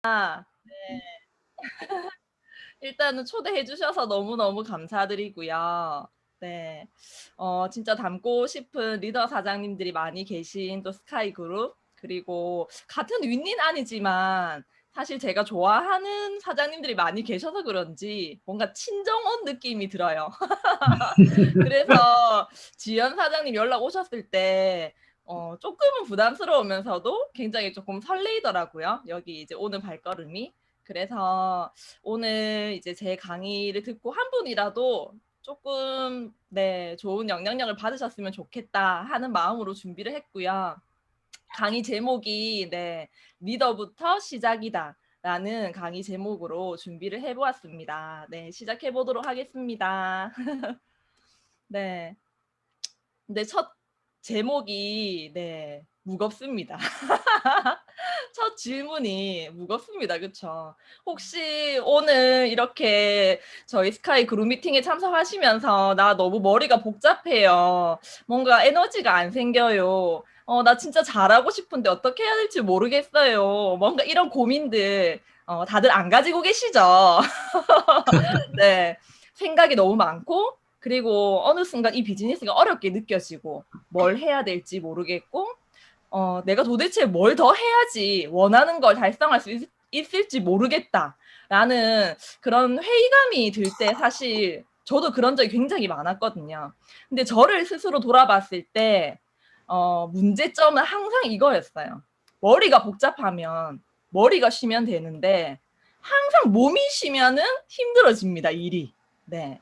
네. 일단은 초대해 주셔서 너무너무 감사드리고요. 네. 진짜 닮고 싶은 리더 사장님들이 많이 계신 또 스카이 그룹, 그리고 같은 윈윈 아니지만 사실 제가 좋아하는 사장님들이 많이 계셔서 그런지 뭔가 친정 온 느낌이 들어요. 그래서 지연 사장님 연락 오셨을 때 쪼끔은 부담스러우면서도 굉장히 쪼끔 설레이더라고요, 여기 이제 오는 발걸음이. 그래서 오늘 이제 제 강의를 듣고 한 분이라도 조금 네, 좋은 영향력을 받으셨으면 좋겠다 하는 마음으로 준비를 했고요. 강의 제목이 네, 리더부터 시작이다 라는 강의 제목으로 준비를 해보았습니다. 네, 시작해 보도록 하겠습니다. 네. 근데 첫 제목이 네, 무겁습니다. 첫 질문이 무겁습니다. 그쵸? 혹시 오늘 이렇게 저희 스카이 그룹 미팅에 참석하시면서 나 너무 머리가 복잡해요. 뭔가 에너지가 안 생겨요. 나 진짜 잘하고 싶은데 어떻게 해야 될지 모르겠어요. 뭔가 이런 고민들 다들 안 가지고 계시죠? 네. 생각이 너무 많고 그리고 어느 순간 이 비즈니스가 어렵게 느껴지고 뭘 해야 될지 모르겠고 내가 도대체 뭘 더 해야지 원하는 걸 달성할 수 있을지 모르겠다라는 그런 회의감이 들 때 사실 저도 그런 적이 굉장히 많았거든요. 근데 저를 스스로 돌아봤을 때 문제점은 항상 이거였어요. 머리가 복잡하면 머리가 쉬면 되는데 항상 몸이 쉬면은 힘들어집니다, 일이. 네.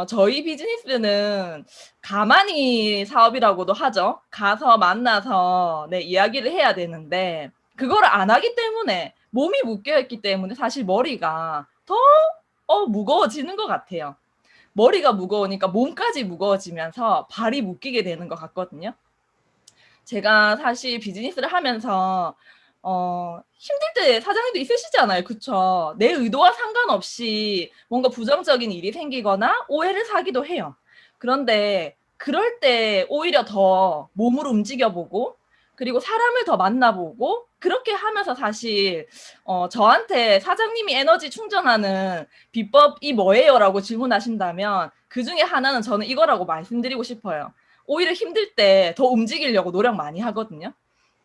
저희 비즈니스는 가만히 사업이라고도 하죠. 가서 만나서 네, 이야기를 해야 되는데 그거를 안 하기 때문에 몸이 묶여 있기 때문에 사실 머리가 더 무거워지는 것 같아요. 머리가 무거우니까 몸까지 무거워지면서 발이 묶이게 되는 것 같거든요. 제가 사실 비즈니스를 하면서 힘들 때 사장님도 있으시잖아요. 그쵸? 내 의도와 상관없이 뭔가 부정적인 일이 생기거나 오해를 사기도 해요. 그런데 그럴 때 오히려 더 몸을 움직여보고 그리고 사람을 더 만나보고 그렇게 하면서 사실 저한테 사장님이 에너지 충전하는 비법이 뭐예요? 라고 질문하신다면 그중에 하나는 저는 이거라고 말씀드리고 싶어요. 오히려 힘들 때 더 움직이려고 노력 많이 하거든요.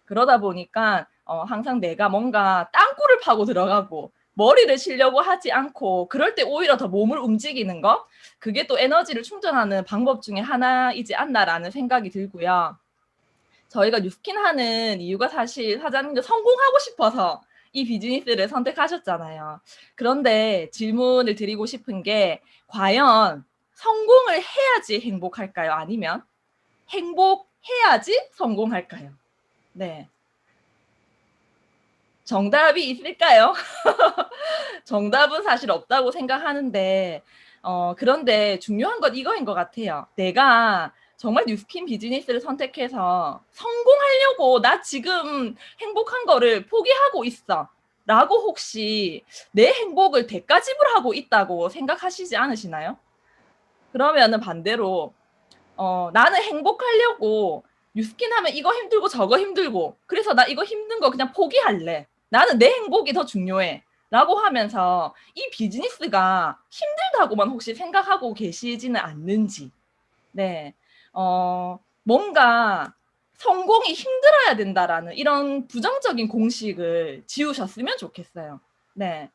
그러다 보니까 항상 내가 뭔가 땅굴을 파고 들어가고 머리를 쉬려고 하지 않고 그럴 때 오히려 더 몸을 움직이는 것, 그게 또 에너지를 충전하는 방법 중에 하나이지 않나라는 생각이 들고요. 저희가 뉴스킨 하는 이유가 사실 사장님도 성공하고 싶어서 이 비즈니스를 선택하셨잖아요. 그런데 질문을 드리고 싶은 게 과연 성공을 해야지 행복할까요? 아니면 행복해야지 성공할까요? 네. 정답이 있을까요? 정답은 사실 없다고 생각하는데, 그런데 중요한 건 이거인 것 같아요. 내가 정말 뉴스킨 비즈니스를 선택해서 성공하려고 나 지금 행복한 거를 포기하고 있어. 라고 혹시 내 행복을 대가 지불하고 있다고 생각하시지 않으시나요? 그러면은 반대로 나는 행복하려고 뉴스킨 하면 이거 힘들고 저거 힘들고 그래서 나 이거 힘든 거 그냥 포기할래. 나는 내 행복이 더 중요해. 라고 하면서 이 비즈니스가 힘들다고만 혹시 생각하고 계시지는 않는지. 네. 뭔가 성공이 힘들어야 된다라는 이런 부정적인 공식을 지우셨으면 좋겠어요. 네.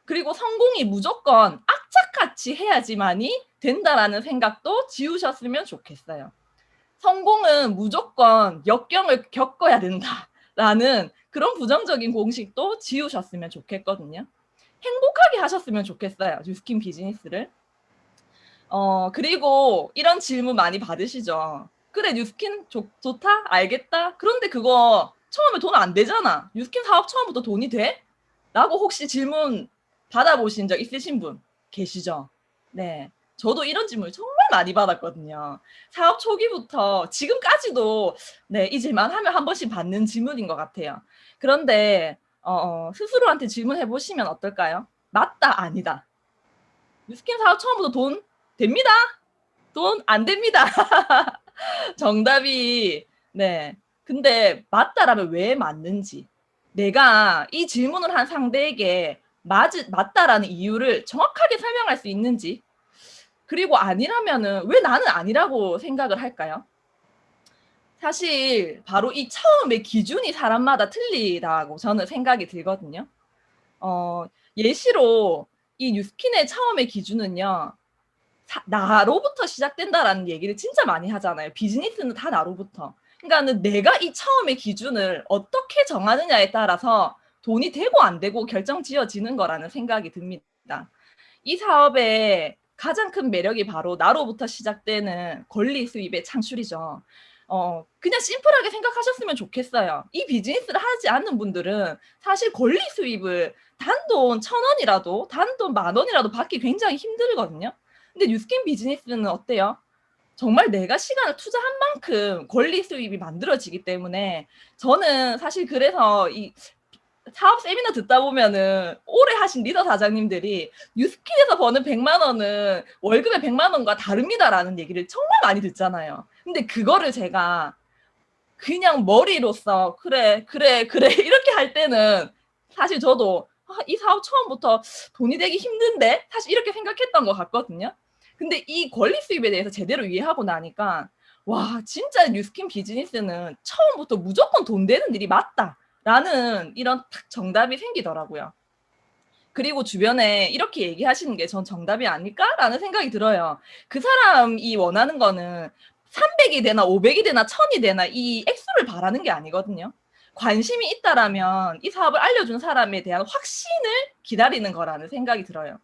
그리고 성공이 무조건 악착같이 해야지만이 된다라는 생각도 지우셨으면 좋겠어요. 성공은 무조건 역경을 겪어야 된다라는 그런 부정적인 공식도 지우셨으면 좋겠거든요. 행복하게 하셨으면 좋겠어요, 뉴스킨 비즈니스를. 그리고 이런 질문 많이 받으시죠. 그래, 뉴스킨 좋다? 알겠다? 그런데 그거 처음에 돈 안 되잖아. 뉴스킨 사업 처음부터 돈이 돼? 라고 혹시 질문 받아보신 적 있으신 분 계시죠? 네. 저도 이런 질문을 정말 많이 받았거든요. 사업 초기부터 지금까지도 네, 잊을만 하면 한 번씩 받는 질문인 것 같아요. 그런데 스스로한테 질문해 보시면 어떨까요? 맞다, 아니다. 뉴스킨 사업 처음부터 돈 됩니다. 돈 안 됩니다. 정답이 네. 근데 맞다라면 왜 맞는지. 내가 이 질문을 한 상대에게 맞다라는 이유를 정확하게 설명할 수 있는지, 그리고 아니라면은 왜 나는 아니라고 생각을 할까요? 사실 바로 이 처음의 기준이 사람마다 틀리다고 저는 생각이 들거든요. 어, 예시로 이 뉴스킨의 처음의 기준은요, 나로부터 시작된다라는 얘기를 진짜 많이 하잖아요. 비즈니스는 다 나로부터. 그러니까는 내가 이 처음의 기준을 어떻게 정하느냐에 따라서 돈이 되고 안 되고 결정 지어지는 거라는 생각이 듭니다. 이 사업의 가장 큰 매력이 바로 나로부터 시작되는 권리 수입의 창출이죠. 그냥 심플하게 생각하셨으면 좋겠어요. 이 비즈니스를 하지 않는 분들은 사실 권리 수입을 단돈 1,000원이라도, 단돈 10,000원이라도 받기 굉장히 힘들거든요. 근데 뉴스킨 비즈니스는 어때요? 정말 내가 시간을 투자한 만큼 권리 수입이 만들어지기 때문에 저는 사실 그래서 이 사업 세미나 듣다 보면은 오래 하신 리더 사장님들이 뉴스킨에서 버는 100만 원은 월급의 100만 원과 다릅니다라는 얘기를 정말 많이 듣잖아요. 근데 그거를 제가 그냥 머리로서 그래 그래 그래 이렇게 할 때는 사실 저도 이 사업 처음부터 돈이 되기 힘든데 사실 이렇게 생각했던 것 같거든요. 근데 이 권리 수입에 대해서 제대로 이해하고 나니까 와 진짜 뉴스킨 비즈니스는 처음부터 무조건 돈 되는 일이 맞다라는 이런 딱 정답이 생기더라고요. 그리고 주변에 이렇게 얘기하시는 게 전 정답이 아닐까라는 생각이 들어요. 그 사람이 원하는 거는 300이 되나 500이 되나 1000이 되나 이 액수를 바라는 게 아니거든요. 관심이 있다라면 이 사업을 알려준 사람에 대한 확신을 기다리는 거라는 생각이 들어요.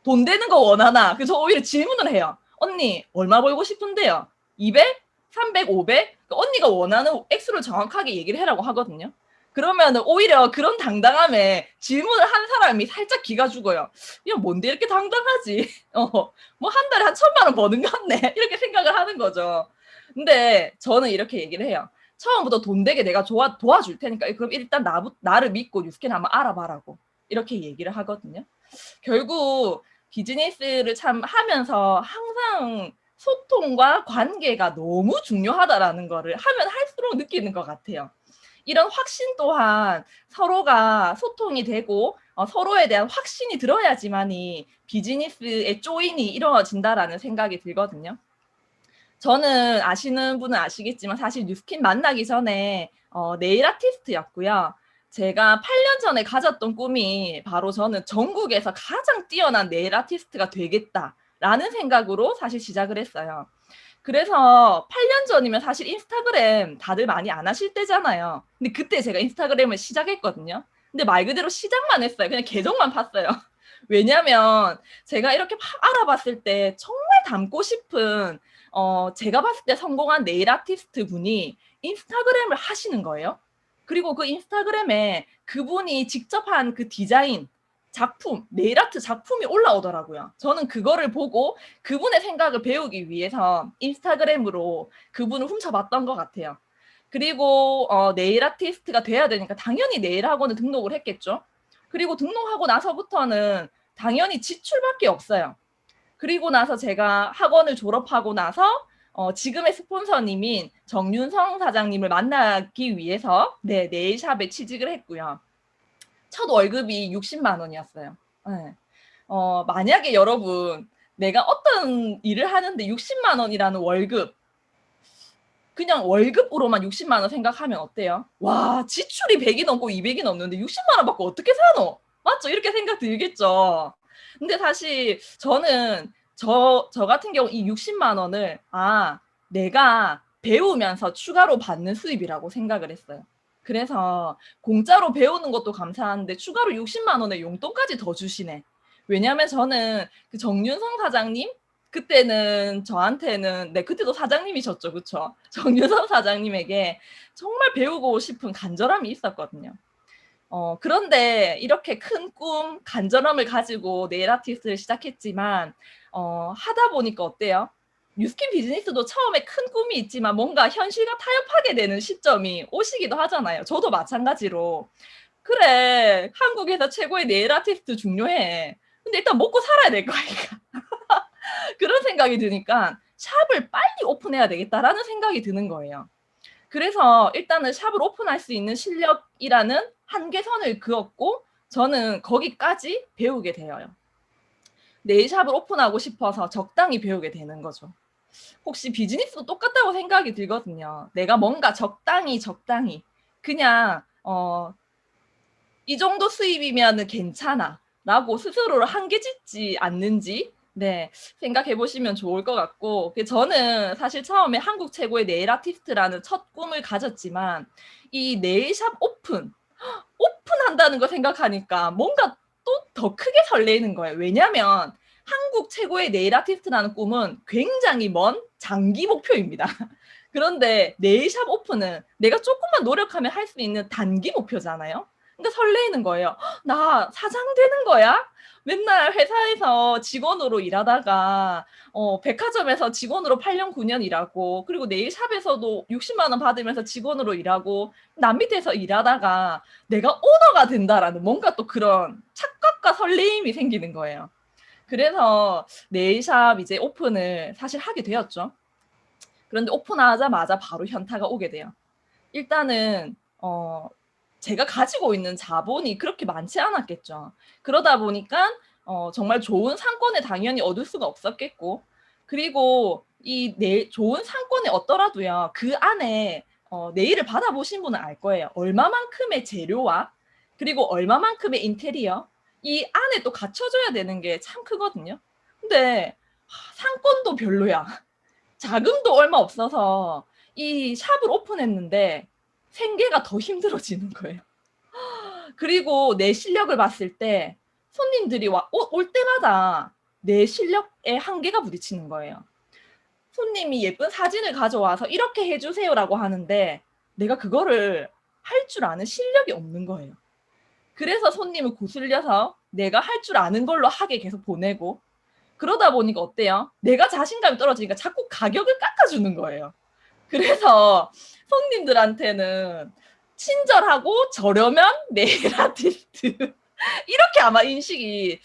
돈 되는 거 원하나? 그래서 오히려 질문을 해요. 언니 얼마 벌고 싶은데요? 200? 300? 500? 언니가 원하는 액수를 정확하게 얘기를 해라고 하거든요. 그러면 오히려 그런 당당함에 질문을 한 사람이 살짝 기가 죽어요. 야 뭔데 이렇게 당당하지? 뭐 한 달에 한 1,000만 원 버는 것 같네 이렇게 생각을 하는 거죠. 근데 저는 이렇게 얘기를 해요. 처음부터 돈 되게 내가 도와줄 테니까 그럼 일단 나를 믿고 뉴스킨 한번 알아봐라고 이렇게 얘기를 하거든요. 결국 비즈니스를 참 하면서 항상 소통과 관계가 너무 중요하다라는 거를 하면 할수록 느끼는 것 같아요. 이런 확신 또한 서로가 소통이 되고 서로에 대한 확신이 들어야지만이 비즈니스의 조인이 이루어진다라는 생각이 들거든요. 저는 아시는 분은 아시겠지만 사실 뉴스킨 만나기 전에 네일 아티스트였고요. 제가 8년 전에 가졌던 꿈이 바로 저는 전국에서 가장 뛰어난 네일 아티스트가 되겠다라는 생각으로 사실 시작을 했어요. 그래서 8년 전이면 사실 인스타그램 다들 많이 안 하실 때잖아요. 근데 그때 제가 인스타그램을 시작했거든요. 근데 말 그대로 시작만 했어요. 그냥 계정만 팠어요. 왜냐면 제가 이렇게 막 알아봤을 때 정말 닮고 싶은 제가 봤을 때 성공한 네일 아티스트 분이 인스타그램을 하시는 거예요. 그리고 그 인스타그램에 그분이 직접 한 그 디자인 작품, 네일 아트 작품이 올라오더라고요. 저는 그거를 보고 그분의 생각을 배우기 위해서 인스타그램으로 그분을 훔쳐봤던 것 같아요. 그리고 네일 아티스트가 돼야 되니까 당연히 네일 학원에 등록을 했겠죠. 그리고 등록하고 나서부터는 당연히 지출밖에 없어요. 그리고 나서 제가 학원을 졸업하고 나서 지금의 스폰서님인 정윤성 사장님을 만나기 위해서 네일샵에 취직을 했고요. 첫 월급이 60만 원이었어요. 네. 만약에 여러분 내가 어떤 일을 하는데 60만 원이라는 월급, 그냥 월급으로만 60만 원 생각하면 어때요? 와, 지출이 100이 넘고 200이 넘는데 60만 원 받고 어떻게 사노? 맞죠? 이렇게 생각 들겠죠. 근데 사실 저는 저 같은 경우 이 60만 원을 내가 배우면서 추가로 받는 수입이라고 생각을 했어요. 그래서 공짜로 배우는 것도 감사한데 추가로 60만 원의 용돈까지 더 주시네. 왜냐면 저는 그 정윤성 사장님 그때는 저한테는 그때도 사장님이셨죠. 그쵸? 정유선 사장님에게 정말 배우고 싶은 간절함이 있었거든요. 그런데 이렇게 큰 꿈, 간절함을 가지고 네일 아티스트를 시작했지만 하다 보니까 어때요? 뉴스킨 비즈니스도 처음에 큰 꿈이 있지만 뭔가 현실과 타협하게 되는 시점이 오시기도 하잖아요. 저도 마찬가지로. 그래, 한국에서 최고의 네일 아티스트 중요해. 근데 일단 먹고 살아야 될 거 아니까. 그런 생각이 드니까 샵을 빨리 오픈해야 되겠다라는 생각이 드는 거예요. 그래서 일단은 샵을 오픈할 수 있는 실력이라는 한계선을 그었고 저는 거기까지 배우게 되어요. 네일샵을 오픈하고 싶어서 적당히 배우게 되는 거죠. 혹시 비즈니스도 똑같다고 생각이 들거든요. 내가 뭔가 적당히 그냥 이 정도 수입이면 괜찮아 라고 스스로를 한계 짓지 않는지 네, 생각해 보시면 좋을 것 같고 저는 사실 처음에 한국 최고의 네일 아티스트라는 첫 꿈을 가졌지만 이 네일샵 오픈한다는 거 생각하니까 뭔가 또 더 크게 설레는 거예요. 왜냐면 한국 최고의 네일 아티스트라는 꿈은 굉장히 먼 장기 목표입니다. 그런데 네일샵 오픈은 내가 조금만 노력하면 할 수 있는 단기 목표잖아요. 근데 설레이는 거예요. 나 사장 되는 거야? 맨날 회사에서 직원으로 일하다가 백화점에서 직원으로 8년 9년 일하고 그리고 네일샵에서도 60만 원 받으면서 직원으로 일하고 남 밑에서 일하다가 내가 오너가 된다라는 뭔가 또 그런 착각과 설레임이 생기는 거예요. 그래서 네일샵 이제 오픈을 사실 하게 되었죠. 그런데 오픈하자마자 바로 현타가 오게 돼요. 일단은 제가 가지고 있는 자본이 그렇게 많지 않았겠죠. 그러다 보니까 정말 좋은 상권을 당연히 얻을 수가 없었겠고 그리고 이 좋은 상권에 얻더라도요. 그 안에 네일을 받아보신 분은 알 거예요. 얼마만큼의 재료와 그리고 얼마만큼의 인테리어 이 안에 또 갖춰져야 되는 게 참 크거든요. 근데 상권도 별로야. 자금도 얼마 없어서 이 샵을 오픈했는데 생계가 더 힘들어지는 거예요. 그리고 내 실력을 봤을 때 손님들이 올 때마다 내 실력에 한계가 부딪히는 거예요. 손님이 예쁜 사진을 가져와서 이렇게 해주세요라고 하는데 내가 그거를 할 줄 아는 실력이 없는 거예요. 그래서 손님을 거슬려서 내가 할 줄 아는 걸로 하게 계속 보내고 그러다 보니까 어때요? 내가 자신감이 떨어지니까 자꾸 가격을 깎아주는 거예요. 그래서 손님들한테는 친절하고 저렴한 네일 아티스트 이렇게 아마 인식이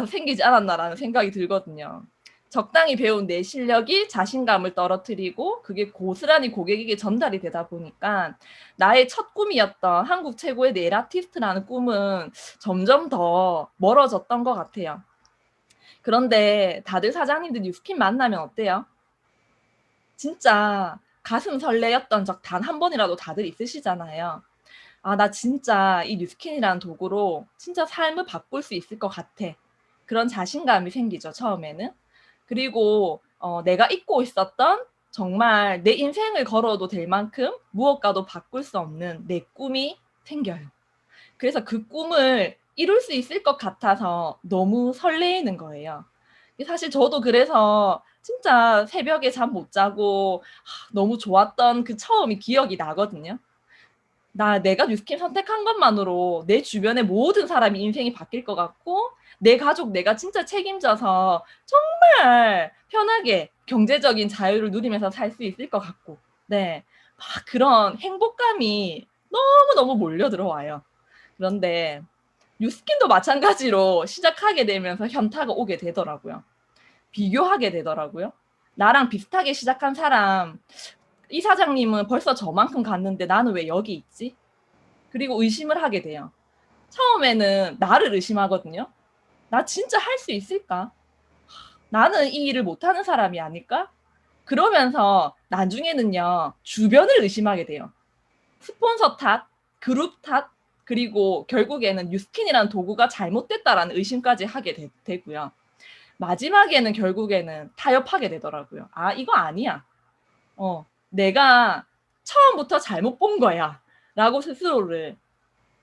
생기지 않았나라는 생각이 들거든요. 적당히 배운 내 실력이 자신감을 떨어뜨리고 그게 고스란히 고객에게 전달이 되다 보니까 나의 첫 꿈이었던 한국 최고의 네일 아티스트라는 꿈은 점점 더 멀어졌던 것 같아요. 그런데 다들 사장님들 뉴스킨 만나면 어때요? 진짜 가슴 설레였던 적 단 한 번이라도 다들 있으시잖아요. 나 진짜 이 뉴스킨이라는 도구로 진짜 삶을 바꿀 수 있을 것 같아. 그런 자신감이 생기죠, 처음에는. 그리고 내가 잊고 있었던 정말 내 인생을 걸어도 될 만큼 무엇과도 바꿀 수 없는 내 꿈이 생겨요. 그래서 그 꿈을 이룰 수 있을 것 같아서 너무 설레이는 거예요. 사실 저도 그래서 진짜 새벽에 잠 못 자고 너무 좋았던 그 처음이 기억이 나거든요. 내가 뉴스킨 선택한 것만으로 내 주변의 모든 사람이 인생이 바뀔 것 같고 내 가족 내가 진짜 책임져서 정말 편하게 경제적인 자유를 누리면서 살 수 있을 것 같고 네, 막 그런 행복감이 너무너무 몰려 들어와요. 그런데 뉴스킨도 마찬가지로 시작하게 되면서 현타가 오게 되더라고요. 비교하게 되더라고요. 나랑 비슷하게 시작한 사람, 이 사장님은 벌써 저만큼 갔는데 나는 왜 여기 있지? 그리고 의심을 하게 돼요. 처음에는 나를 의심하거든요. 나 진짜 할 수 있을까? 나는 이 일을 못하는 사람이 아닐까? 그러면서 나중에는요, 주변을 의심하게 돼요. 스폰서 탓, 그룹 탓, 그리고 결국에는 뉴스킨이라는 도구가 잘못됐다라는 의심까지 하게 되고요. 마지막에는 결국에는 타협하게 되더라고요. 이거 아니야. 내가 처음부터 잘못 본 거야. 라고 스스로를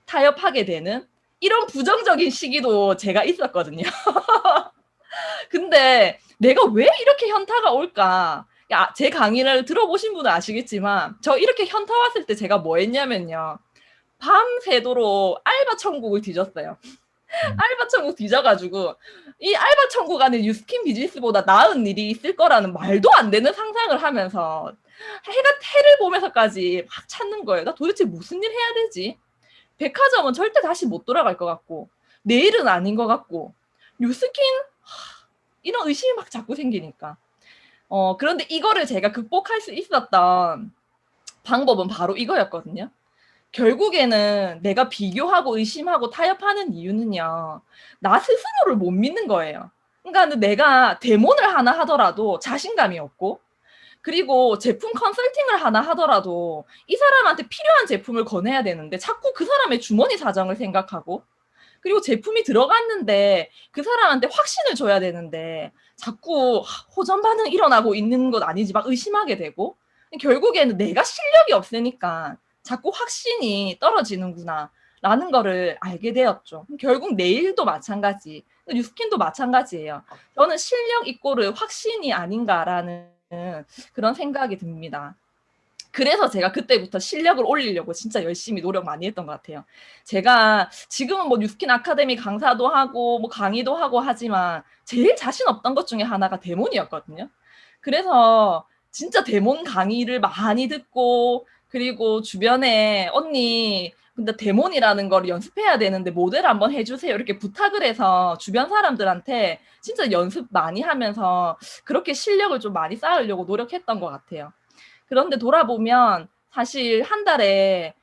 타협하게 되는 이런 부정적인 시기도 제가 있었거든요. 근데 내가 왜 이렇게 현타가 올까? 제 강의를 들어보신 분은 아시겠지만 저 이렇게 현타 왔을 때 제가 뭐 했냐면요. 밤새도록 알바 천국을 뒤졌어요. 알바 천국 뒤져가지고 이 알바 천국 안에 뉴스킨 비즈니스보다 나은 일이 있을 거라는 말도 안 되는 상상을 하면서 해를 보면서까지 막 찾는 거예요. 나 도대체 무슨 일 해야 되지? 백화점은 절대 다시 못 돌아갈 것 같고 내일은 아닌 것 같고 뉴스킨 이런 의심이 막 자꾸 생기니까 그런데 이거를 제가 극복할 수 있었던 방법은 바로 이거였거든요. 결국에는 내가 비교하고 의심하고 타협하는 이유는요. 나 스스로를 못 믿는 거예요. 그러니까 내가 데모를 하나 하더라도 자신감이 없고 그리고 제품 컨설팅을 하나 하더라도 이 사람한테 필요한 제품을 권해야 되는데 자꾸 그 사람의 주머니 사정을 생각하고 그리고 제품이 들어갔는데 그 사람한테 확신을 줘야 되는데 자꾸 호전 반응 일어나고 있는 것 아니지 막 의심하게 되고 결국에는 내가 실력이 없으니까 자꾸 확신이 떨어지는구나 라는 거를 알게 되었죠. 결국 내일도 마찬가지, 뉴스킨도 마찬가지예요. 저는 실력 이꼬르 확신이 아닌가라는 그런 생각이 듭니다. 그래서 제가 그때부터 실력을 올리려고 진짜 열심히 노력 많이 했던 것 같아요. 제가 지금은 뭐 뉴스킨 아카데미 강사도 하고 뭐 강의도 하고 하지만 제일 자신 없던 것 중에 하나가 데몬이었거든요. 그래서 진짜 데몬 강의를 많이 듣고 그리고 주변에 언니 근데 데몬이라는 걸 연습해야 되는데 모델 한번 해주세요 이렇게 부탁을 해서 주변 사람들한테 진짜 연습 많이 하면서 그렇게 실력을 좀 많이 쌓으려고 노력했던 것 같아요. 그런데 돌아보면 사실 한 달에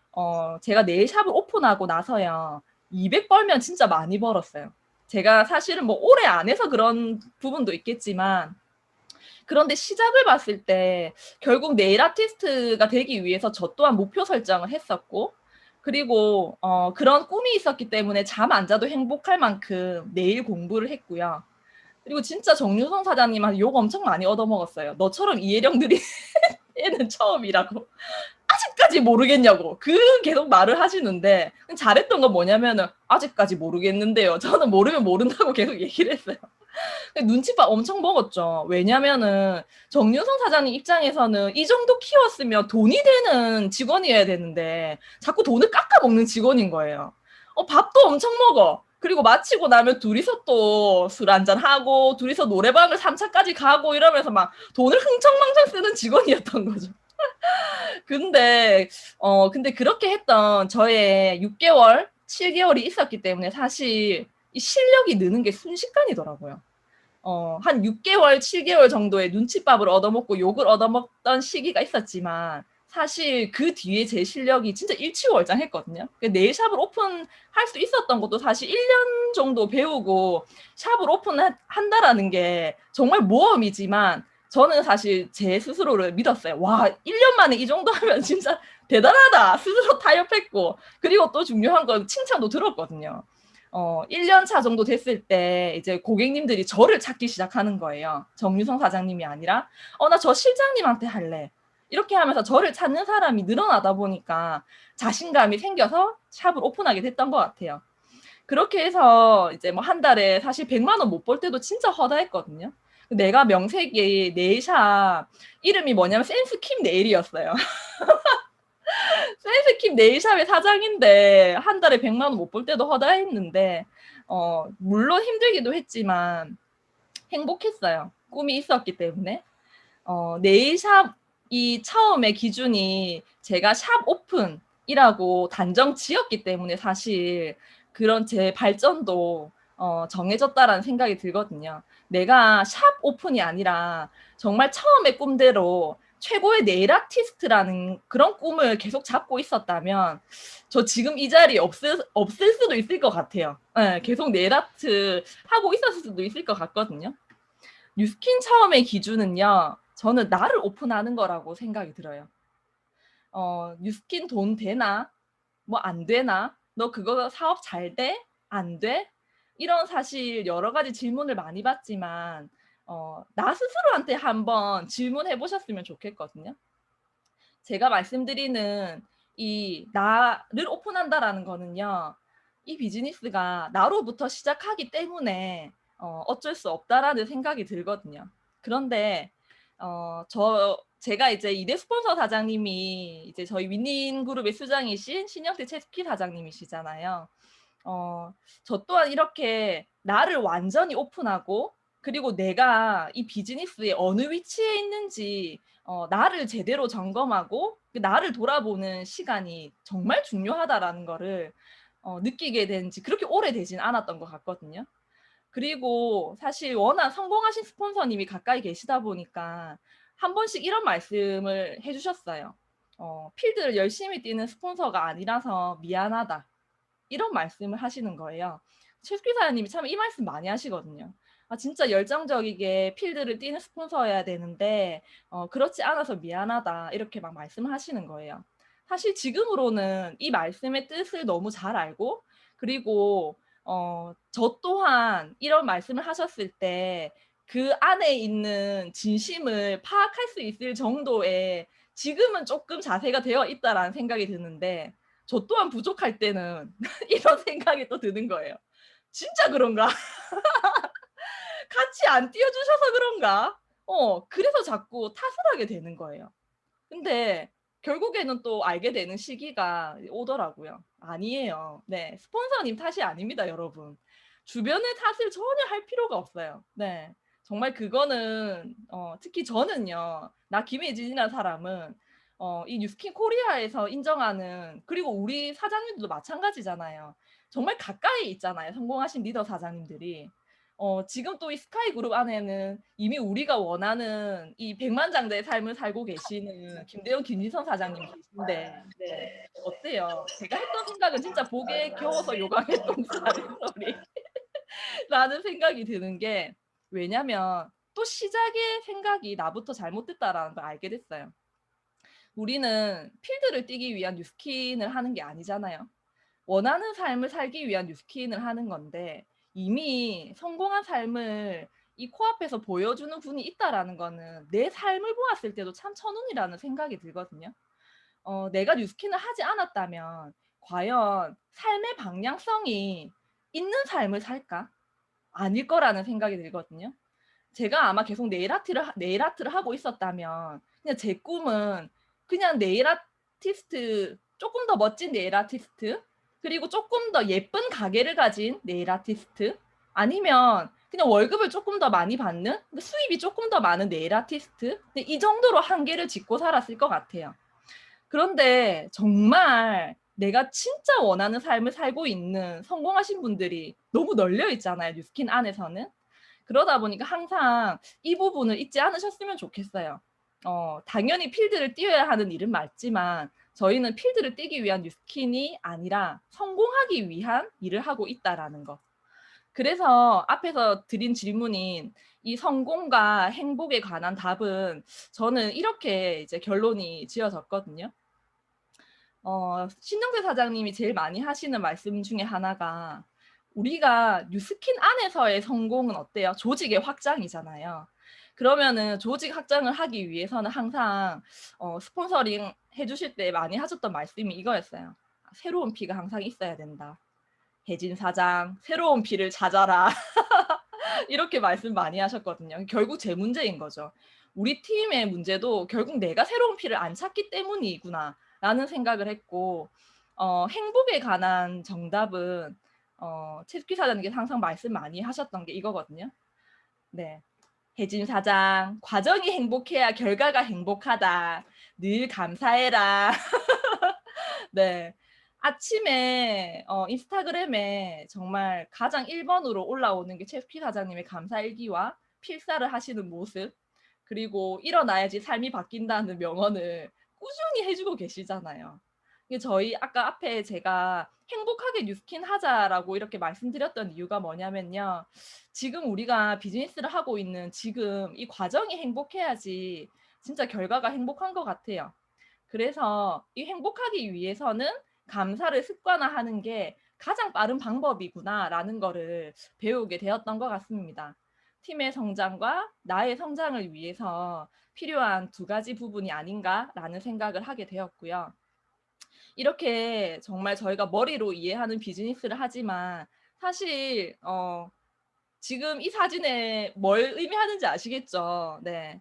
제가 네일샵을 오픈하고 나서요. 200 벌면 진짜 많이 벌었어요. 제가 사실은 뭐 오래 안 해서 그런 부분도 있겠지만 그런데 시작을 봤을 때 결국 네일 아티스트가 되기 위해서 저 또한 목표 설정을 했었고 그리고 그런 꿈이 있었기 때문에 잠 안 자도 행복할 만큼 네일 공부를 했고요. 그리고 진짜 정유성 사장님한테 욕 엄청 많이 얻어먹었어요. 너처럼 이해력 느린 애는 처음이라고. 아직까지 모르겠냐고. 계속 말을 하시는데 잘했던 건 뭐냐면은 아직까지 모르겠는데요. 저는 모르면 모른다고 계속 얘기를 했어요. 눈치밥 엄청 먹었죠. 왜냐면은 정유성 사장님 입장에서는 이 정도 키웠으면 돈이 되는 직원이어야 되는데 자꾸 돈을 깎아먹는 직원인 거예요. 밥도 엄청 먹어. 그리고 마치고 나면 둘이서 또 술 한잔 하고 둘이서 노래방을 3차까지 가고 이러면서 막 돈을 흥청망청 쓰는 직원이었던 거죠. 근데 그렇게 했던 저의 6개월, 7개월이 있었기 때문에 사실 이 실력이 느는 게 순식간이더라고요. 한 6개월, 7개월 정도의 눈칫밥을 얻어먹고 욕을 얻어먹던 시기가 있었지만 사실 그 뒤에 제 실력이 진짜 일취월장했거든요. 네일샵을 오픈할 수 있었던 것도 사실 1년 정도 배우고 샵을 오픈한다라는 게 정말 모험이지만 저는 사실 제 스스로를 믿었어요. 와, 1년 만에 이 정도 하면 진짜 대단하다. 스스로 타협했고 그리고 또 중요한 건 칭찬도 들었거든요. 1년 차 정도 됐을 때 이제 고객님들이 저를 찾기 시작하는 거예요. 정유성 사장님이 아니라 나 저 실장님한테 할래. 이렇게 하면서 저를 찾는 사람이 늘어나다 보니까 자신감이 생겨서 샵을 오픈하게 됐던 것 같아요. 그렇게 해서 이제 뭐 한 달에 사실 100만 원 못 벌 때도 진짜 허다했거든요. 내가 명색이 네일샵 이름이 뭐냐면 센스킴 네일이었어요. 센스킴 네일샵의 사장인데 한 달에 100만 원 못 벌 때도 허다했는데 물론 힘들기도 했지만 행복했어요. 꿈이 있었기 때문에. 네일샵이 처음에 기준이 제가 샵 오픈이라고 단정 지었기 때문에 사실 그런 제 발전도 정해졌다라는 생각이 들거든요. 내가 샵 오픈이 아니라 정말 처음의 꿈대로 최고의 네일 아티스트라는 그런 꿈을 계속 잡고 있었다면 저 지금 이 자리에 없을 수도 있을 것 같아요. 네, 계속 네일 아트 하고 있었을 수도 있을 것 같거든요. 뉴스킨 처음의 기준은요. 저는 나를 오픈하는 거라고 생각이 들어요. 뉴스킨 돈 되나? 뭐 안 되나? 너 그거 사업 잘 돼? 안 돼? 이런 사실 여러 가지 질문을 많이 받지만 나 스스로한테 한번 질문해 보셨으면 좋겠거든요. 제가 말씀드리는 이 나를 오픈한다라는 거는요. 이 비즈니스가 나로부터 시작하기 때문에 어쩔 수 없다라는 생각이 들거든요. 그런데 제가 이제 이대 스폰서 사장님이 이제 저희 윈윈 그룹의 수장이신 신영태 채스키 사장님이시잖아요. 저 또한 이렇게 나를 완전히 오픈하고 그리고 내가 이 비즈니스에 어느 위치에 있는지 나를 제대로 점검하고 나를 돌아보는 시간이 정말 중요하다라는 거를 느끼게 된 지 그렇게 오래되진 않았던 것 같거든요. 그리고 사실 워낙 성공하신 스폰서님이 가까이 계시다 보니까 한 번씩 이런 말씀을 해주셨어요. 필드를 열심히 뛰는 스폰서가 아니라서 미안하다. 이런 말씀을 하시는 거예요. 최 기사님이 참 이 말씀 많이 하시거든요. 아, 진짜 열정적이게 필드를 뛰는 스폰서여야 되는데 그렇지 않아서 미안하다. 이렇게 막 말씀을 하시는 거예요. 사실 지금으로는 이 말씀의 뜻을 너무 잘 알고 그리고 저 또한 이런 말씀을 하셨을 때 그 안에 있는 진심을 파악할 수 있을 정도의 지금은 조금 자세가 되어 있다라는 생각이 드는데 저 또한 부족할 때는 이런 생각이 또 드는 거예요. 진짜 그런가? 같이 안 띄워주셔서 그런가? 그래서 자꾸 탓을 하게 되는 거예요. 근데 결국에는 또 알게 되는 시기가 오더라고요. 아니에요. 네, 스폰서님 탓이 아닙니다, 여러분. 주변의 탓을 전혀 할 필요가 없어요. 네, 정말 그거는 특히 저는요. 나 김혜진이라는 사람은 이 뉴스킨 코리아에서 인정하는 그리고 우리 사장님들도 마찬가지잖아요. 정말 가까이 있잖아요. 성공하신 리더 사장님들이. 지금 또 이 스카이 그룹 안에는 이미 우리가 원하는 이 백만장자의 삶을 살고 계시는 김대현 김지선 사장님 계신데 네. 어때요? 제가 했던 생각은 진짜 복에 겨워서 요강에 똥 싸는 소리 라는 생각이 드는 게 왜냐면 또 시작의 생각이 나부터 잘못됐다라는 걸 알게 됐어요. 우리는 필드를 뛰기 위한 뉴스킨을 하는 게 아니잖아요. 원하는 삶을 살기 위한 뉴스킨을 하는 건데 이미 성공한 삶을 이 코앞에서 보여주는 분이 있다라는 거는 내 삶을 보았을 때도 참 천운이라는 생각이 들거든요. 내가 뉴스킨을 하지 않았다면 과연 삶의 방향성이 있는 삶을 살까? 아닐 거라는 생각이 들거든요. 제가 아마 계속 네일 아트를 하고 있었다면 그냥 제 꿈은 그냥 네일 아티스트 조금 더 멋진 네일 아티스트 그리고 조금 더 예쁜 가게를 가진 네일 아티스트 아니면 그냥 월급을 조금 더 많이 받는 수입이 조금 더 많은 네일 아티스트 이 정도로 한계를 짓고 살았을 것 같아요. 그런데 정말 내가 진짜 원하는 삶을 살고 있는 성공하신 분들이 너무 널려 있잖아요. 뉴스킨 안에서는. 그러다 보니까 항상 이 부분을 잊지 않으셨으면 좋겠어요. 당연히 필드를 뛰어야 하는 일은 맞지만 저희는 필드를 뛰기 위한 뉴스킨이 아니라 성공하기 위한 일을 하고 있다라는 거. 그래서 앞에서 드린 질문인 이 성공과 행복에 관한 답은 저는 이렇게 이제 결론이 지어졌거든요. 신정재 사장님이 제일 많이 하시는 말씀 중에 하나가 우리가 뉴스킨 안에서의 성공은 어때요? 조직의 확장이잖아요. 그러면은 조직 확장을 하기 위해서는 항상 스폰서링 해주실 때 많이 하셨던 말씀이 이거였어요. 새로운 피가 항상 있어야 된다. 혜진 사장, 새로운 피를 찾아라. 이렇게 말씀 많이 하셨거든요. 결국 제 문제인 거죠. 우리 팀의 문제도 결국 내가 새로운 피를 안 찾기 때문이구나 라는 생각을 했고 행복에 관한 정답은 채스키 사장님께서 항상 말씀 많이 하셨던 게 이거거든요. 네, 혜진 사장, 과정이 행복해야 결과가 행복하다. 늘 감사해라. 네. 아침에 인스타그램에 정말 가장 1번으로 올라오는 게 채스키 사장님의 감사일기와 필사를 하시는 모습 그리고 일어나야지 삶이 바뀐다는 명언을 꾸준히 해주고 계시잖아요. 이게 저희 아까 앞에 제가 행복하게 뉴스킨 하자라고 이렇게 말씀드렸던 이유가 뭐냐면요. 지금 우리가 비즈니스를 하고 있는 지금 이 과정이 행복해야지 진짜 결과가 행복한 것 같아요. 그래서 이 행복하기 위해서는 감사를 습관화하는 게 가장 빠른 방법이구나라는 거를 배우게 되었던 것 같습니다. 팀의 성장과 나의 성장을 위해서 필요한 두 가지 부분이 아닌가라는 생각을 하게 되었고요. 이렇게 정말 저희가 머리로 이해하는 비즈니스를 하지만 사실 지금 이 사진에 뭘 의미하는지 아시겠죠? 네.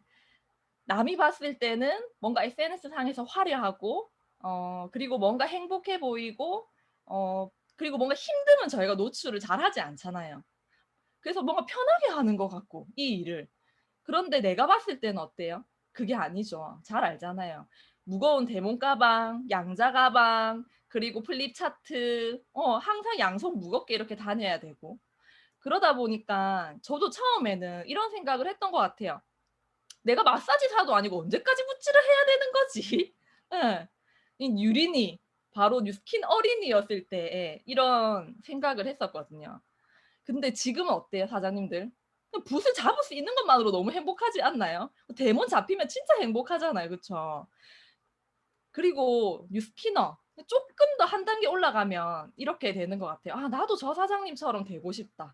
남이 봤을 때는 뭔가 SNS 상에서 화려하고 그리고 뭔가 행복해 보이고 그리고 뭔가 힘듦은 저희가 노출을 잘하지 않잖아요. 그래서 뭔가 편하게 하는 것 같고 이 일을. 그런데 내가 봤을 때는 어때요? 그게 아니죠. 잘 알잖아요. 무거운 대문 가방, 양자 가방, 그리고 플립 차트, 항상 양손 무겁게 이렇게 다녀야 되고. 그러다 보니까 저도 처음에는 이런 생각을 했던 것 같아요. 내가 마사지사도 아니고 언제까지 붓질을 해야 되는 거지? 예. 이 유린이 바로 뉴스킨 어린이였을 때에 이런 생각을 했었거든요. 근데 지금은 어때요, 사장님들? 그냥 붓을 잡을 수 있는 것만으로 너무 행복하지 않나요? 데몬 잡히면 진짜 행복하잖아요. 그쵸? 그리고 뉴스키너 쪼끔 더 한 단계 올라가면 이렇게 되는 것 같아요. '아 나도 저 사장님처럼 되고 싶다.'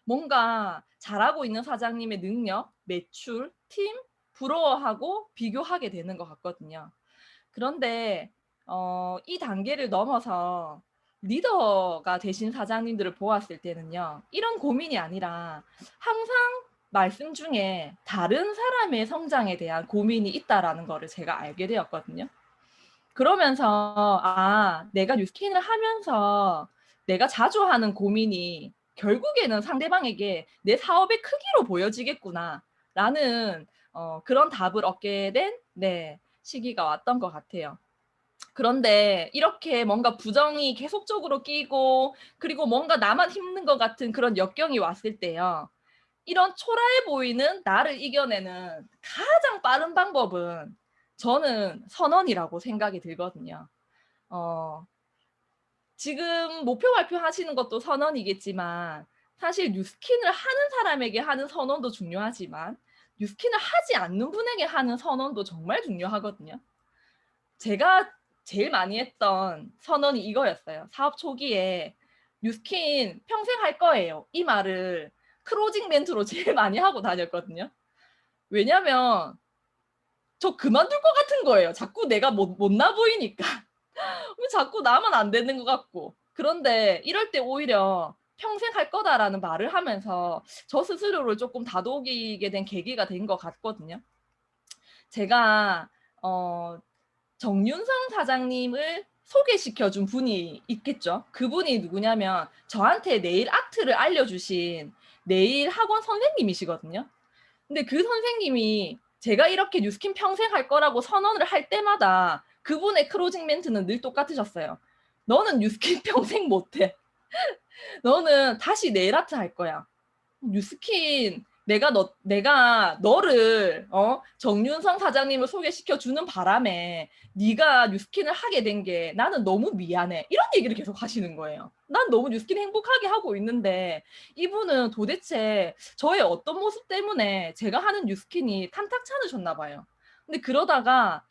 뭔가 잘하고 있는 사장님의 능력, 매출, 팀 부러워하고 비교하게 되는 것 같거든요. 그런데 이 단계를 넘어서 리더가 되신 사장님들을 보았을 때는요. 이런 고민이 아니라 항상 말씀 중에 다른 사람의 성장에 대한 고민이 있다라는 거를 제가 알게 되었거든요. 그러면서 '아 내가 뉴스킨을 하면서 내가 자주 하는 고민이 결국에는 상대방에게 내 사업의 크기로 보여지겠구나.'라는 그런 답을 얻게 된 네 시기가 왔던 것 같아요. 그런데 이렇게 뭔가 부정이 계속적으로 끼고 그리고 뭔가 나만 힘든 것 같은 그런 역경이 왔을 때요. 이런 초라해 보이는 나를 이겨내는 가장 빠른 방법은 저는 선언이라고 생각이 들거든요. 어 지금 목표 발표하시는 것도 선언이겠지만 사실 뉴스킨을 하는 사람에게 하는 선언도 중요하지만 뉴스킨을 하지 않는 분에게 하는 선언도 정말 중요하거든요. 제가 제일 많이 했던 선언이 이거였어요. 사업 초기에 "뉴스킨 평생 할 거예요." 이 말을 클로징 멘트로 제일 많이 하고 다녔거든요. 왜냐면 저 그만둘 것 같은 거예요. 자꾸 내가 못나 보이니까. 왜 자꾸 나만 안 되는 것 같고. 그런데 이럴 때 오히려 "평생 할 거다."라는 말을 하면서 저 스스로를 쪼끔 다독이게 된 계기가 된 것 같거든요. 제가 어 정윤성 사장님을 소개시켜 준 분이 있겠죠. 그분이 누구냐면 저한테 네일 아트를 알려주신 네일 학원 선생님이시거든요. 근데 그 선생님이 제가 이렇게 뉴스킨 평생 할 거라고 선언을 할 때마다 그분의 클로징 멘트는 늘 똑같으셨어요. "너는 뉴스킨 평생 못 해. 너는 다시 네일 아트 할 거야. 뉴스킨 내가 너를 정윤성 사장님을 소개시켜 주는 바람에 네가 뉴스킨을 하게 된 게 나는 너무 미안해." 이런 얘기를 계속 하시는 거예요. 난 너무 뉴스킨 행복하게 하고 있는데 이분은 도대체 저의 어떤 모습 때문에 제가 하는 뉴스킨이 탐탁치 않으셨나 봐요. 근데 그러다가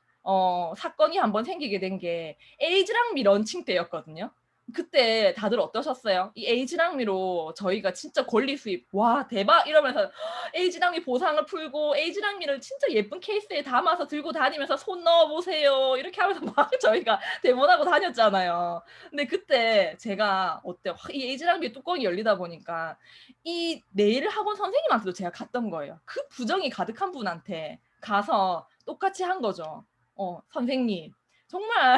사건이 한번 생기게 된 게 에이즈랑미 런칭 때였거든요. 그때 다들 어떠셨어요? 이 에이지랑미로 저희가 진짜 권리 수입 "와 대박." 이러면서 에이지랑미 보상을 풀고 에이지랑미를 진짜 예쁜 케이스에 담아서 들고 다니면서 "손 넣어 보세요." 이렇게 하면서 막 저희가 대모하고 다녔잖아요. 근데 그때 제가 어때요? 확 이 에이지랑미 뚜껑이 열리다 보니까 이 네일 학원 선생님한테도 제가 갔던 거예요. 그 부정이 가득한 분한테 가서 똑같이 한 거죠. "선생님 정말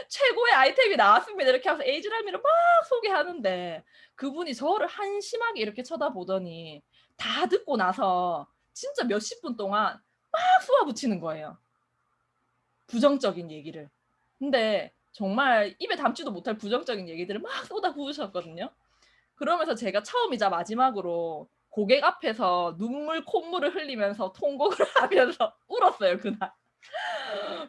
최고의 아이템이 나왔습니다." 이렇게 하면서 에이즈라미를 막 소개하는데 그분이 저를 한심하게 이렇게 쳐다보더니 다 듣고 나서 진짜 몇십 분 동안 막 쏘아붙이는 거예요, 부정적인 얘기를. 근데 정말 입에 담지도 못할 부정적인 얘기들을 막 쏟아부으셨거든요. 그러면서 제가 처음이자 마지막으로 고객 앞에서 눈물 콧물을 흘리면서 통곡을 하면서 울었어요, 그날.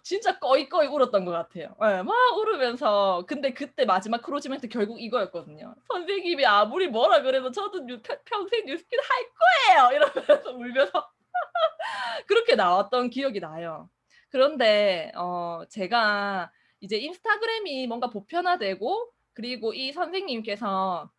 진짜 꺼이꺼이 울었던 것 같아요. 예. 막 울으면서 근데 그때 마지막 크로즈 멘트 결국 이거였거든요. "선생님이 아무리 뭐라 그래도 저도 평생 뉴스킨 할 거예요." 이러면서 울면서 그렇게 나왔던 기억이 나요. 그런데 제가 이제 인스타그램이 뭔가 보편화되고 그리고 이 선생님께서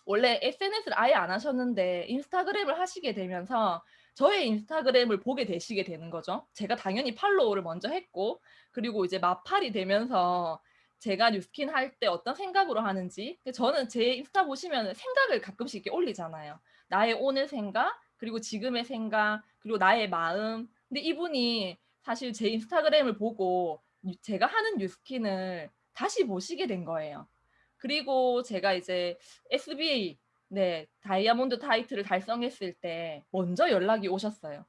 원래 SNS를 아예 안 하셨는데 인스타그램을 하시게 되면서 저의 인스타그램을 보게 되시게 되는 거죠. 제가 당연히 팔로우를 먼저 했고 그리고 이제 마팔이 되면서 제가 뉴스킨 할 때 어떤 생각으로 하는지 저는 제 인스타 보시면은 생각을 가끔씩 이렇게 올리잖아요. 나의 오늘 생각, 그리고 지금의 생각, 그리고 나의 마음. 근데 이분이 사실 제 인스타그램을 보고 제가 하는 뉴스킨을 다시 보시게 된 거예요. 그리고 제가 이제 SBA 네 다이아몬드 타이틀을 달성했을 때 먼저 연락이 오셨어요.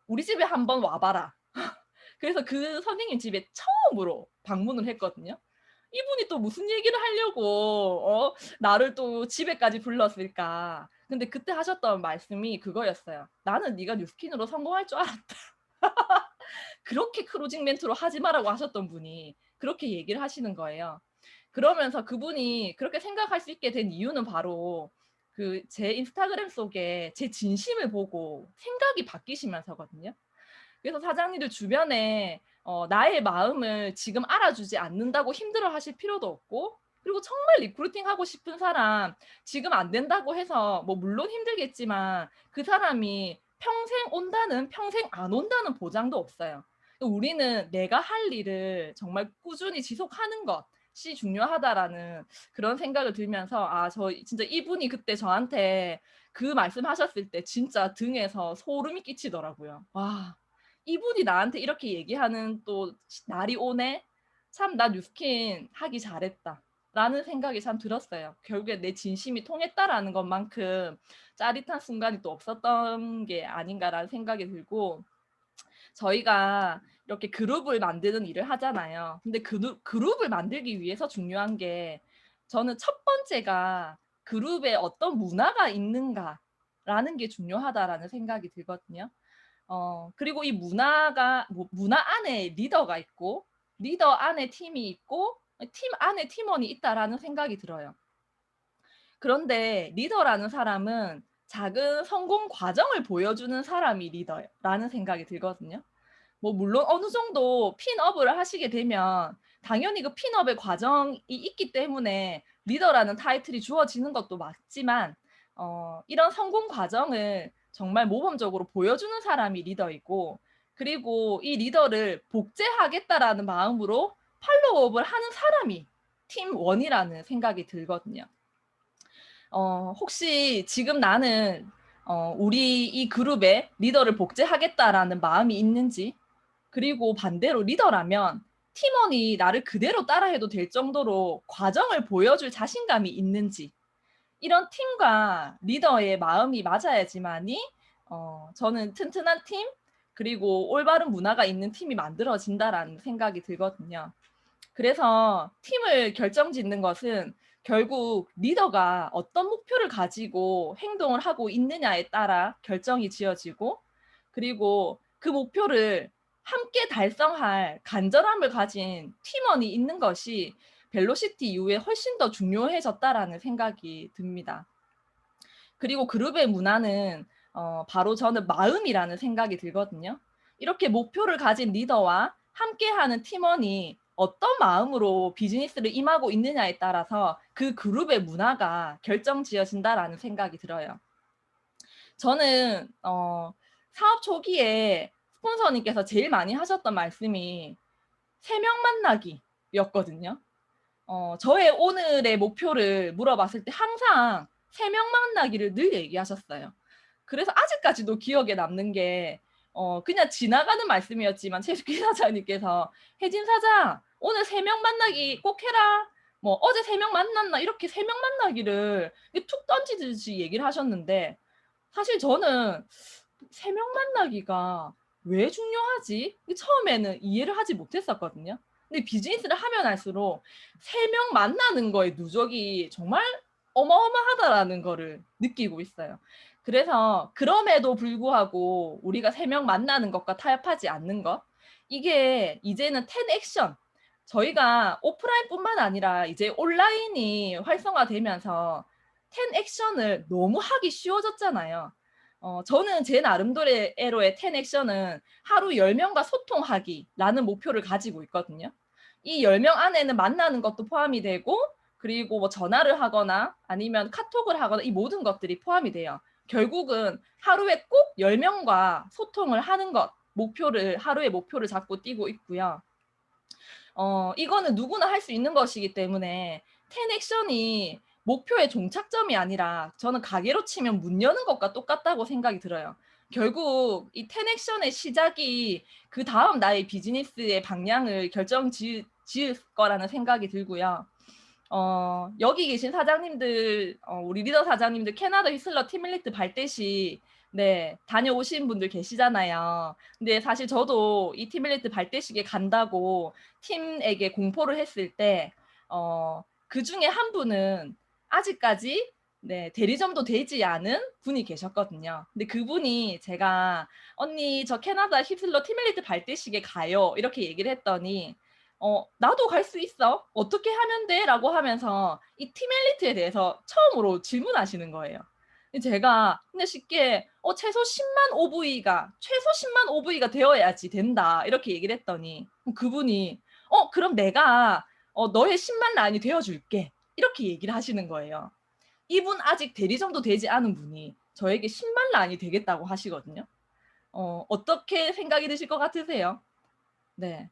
"우리 집에 한번 와 봐라." 그래서 그 선생님 집에 처음으로 방문을 했거든요. 이분이 또 무슨 얘기를 하려고 나를 또 집에까지 불렀을까. 근데 그때 하셨던 말씀이 그거였어요. "나는 네가 뉴스킨으로 성공할 줄 알았다." 그렇게 크로징 멘트로 하지 말라고 하셨던 분이 그렇게 얘기를 하시는 거예요. 그러면서 그분이 그렇게 생각할 수 있게 된 이유는 바로 그 제 인스타그램 속에 제 진심을 보고 생각이 바뀌시면서거든요. 그래서 사장님들 주변에 나의 마음을 지금 알아주지 않는다고 힘들어하실 필요도 없고, 그리고 정말 리크루팅 하고 싶은 사람 지금 안 된다고 해서 뭐 물론 힘들겠지만 그 사람이 평생 온다는, 평생 안 온다는 보장도 없어요. 우리는 내가 할 일을 정말 꾸준히 지속하는 것이 중요하다라는 그런 생각을 들면서, 아, 저 진짜 이분이 그때 저한테 그 말씀하셨을 때 진짜 등에서 소름이 끼치더라고요. 와, 이분이 나한테 이렇게 얘기하는 또 날이 오네? 참, 나 뉴스킨 하기 잘했다. 라는 생각이 참 들었어요. 결국에 내 진심이 통했다라는 것만큼 짜릿한 순간이 또 없었던 게 아닌가라는 생각이 들고, 저희가 이렇게 그룹을 만드는 일을 하잖아요. 근데 그룹을 만들기 위해서 중요한 게, 저는 첫 번째가 그룹에 어떤 문화가 있는가라는 게 중요하다라는 생각이 들거든요. 그리고 이 문화가, 문화 안에 리더가 있고, 리더 안에 팀이 있고, 팀 안에 팀원이 있다라는 생각이 들어요. 그런데 리더라는 사람은 작은 성공 과정을 보여주는 사람이 리더라는 생각이 들거든요. 뭐 물론 어느 정도 핀업을 하시게 되면 당연히 그 핀업의 과정이 있기 때문에 리더라는 타이틀이 주어지는 것도 맞지만, 이런 성공 과정을 정말 모범적으로 보여주는 사람이 리더이고, 그리고 이 리더를 복제하겠다라는 마음으로 팔로우업을 하는 사람이 팀원이라는 생각이 들거든요. 혹시 지금 나는 우리 이 그룹의 리더를 복제하겠다라는 마음이 있는지, 그리고 반대로 리더라면 팀원이 나를 그대로 따라해도 될 정도로 과정을 보여줄 자신감이 있는지, 이런 팀과 리더의 마음이 맞아야지만이 저는 튼튼한 팀, 그리고 올바른 문화가 있는 팀이 만들어진다라는 생각이 들거든요. 그래서 팀을 결정짓는 것은 결국 리더가 어떤 목표를 가지고 행동을 하고 있느냐에 따라 결정이 지어지고, 그리고 그 목표를 함께 달성할 간절함을 가진 팀원이 있는 것이 벨로시티 이후에 훨씬 더 중요해졌다라는 생각이 듭니다. 그리고 그룹의 문화는 바로 저는 마음이라는 생각이 들거든요. 이렇게 목표를 가진 리더와 함께하는 팀원이 어떤 마음으로 비즈니스를 임하고 있느냐에 따라서 그 그룹의 문화가 결정지어진다라는 생각이 들어요. 저는 사업 초기에 스폰서님께서 제일 많이 하셨던 말씀이 3명 만나기였거든요. 저의 오늘의 목표를 물어봤을 때 항상 3명 만나기를 늘 얘기하셨어요. 그래서 아직까지도 기억에 남는 게, 그냥 지나가는 말씀이었지만 최숙희 사장님께서 혜진 사장 오늘 3명 만나기 꼭 해라. 뭐 어제 3명 만났나, 이렇게 3명 만나기를 툭 던지듯이 얘기를 하셨는데, 사실 저는 3명 만나기가 왜 중요하지? 처음에는 이해를 하지 못했었거든요. 근데 비즈니스를 하면 할수록 3명 만나는 거의 누적이 정말 어마어마하다라는 거를 느끼고 있어요. 그래서 그럼에도 불구하고 우리가 3명 만나는 것과 타협하지 않는 것, 이게 이제는 10 액션, 저희가 오프라인뿐만 아니라 이제 온라인이 활성화되면서 10 액션을 너무 하기 쉬워졌잖아요. 저는 제 나름대로의 10 액션은 하루 10명과 소통하기라는 목표를 가지고 있거든요. 이 10명 안에는 만나는 것도 포함이 되고, 그리고 뭐 전화를 하거나 아니면 카톡을 하거나 이 모든 것들이 포함이 돼요. 결국은 하루에 꼭 10명과 소통을 하는 것, 하루의 목표를 잡고 뛰고 있고요. 이거는 누구나 할 수 있는 것이기 때문에 10 액션이 목표의 종착점이 아니라 저는 가게로 치면 문 여는 것과 똑같다고 생각이 들어요. 결국 이 10 액션의 시작이 그 다음 나의 비즈니스의 방향을 지을 거라는 생각이 들고요. 여기 계신 사장님들, 우리 리더 사장님들 캐나다 휘슬러 팀밀리트 발대시 네, 다녀오신 분들 계시잖아요. 근데 사실 저도 이 팀밀리트 발대식에 간다고 팀에게 공포를 했을 때, 그 중에 한 분은 아직까지 네, 대리점도 되지 않은 분이 계셨거든요. 근데 그분이 제가 언니 저 캐나다 휩슬러 팀밀리트 발대식에 가요 이렇게 얘기를 했더니 나도 갈 수 있어 어떻게 하면 돼? 라고 하면서 이 팀밀리트에 대해서 처음으로 질문하시는 거예요. 제가 근데 쉽게 최소 10만 OV가 최소 10만 OV가 되어야지 된다 이렇게 얘기를 했더니 그분이 그럼 내가 너의 10만 라인이 되어줄게 이렇게 얘기를 하시는 거예요. 이분 아직 대리점도 되지 않은 분이 저에게 10만 라인이 되겠다고 하시거든요. 어떻게 생각이 드실 것 같으세요? 네.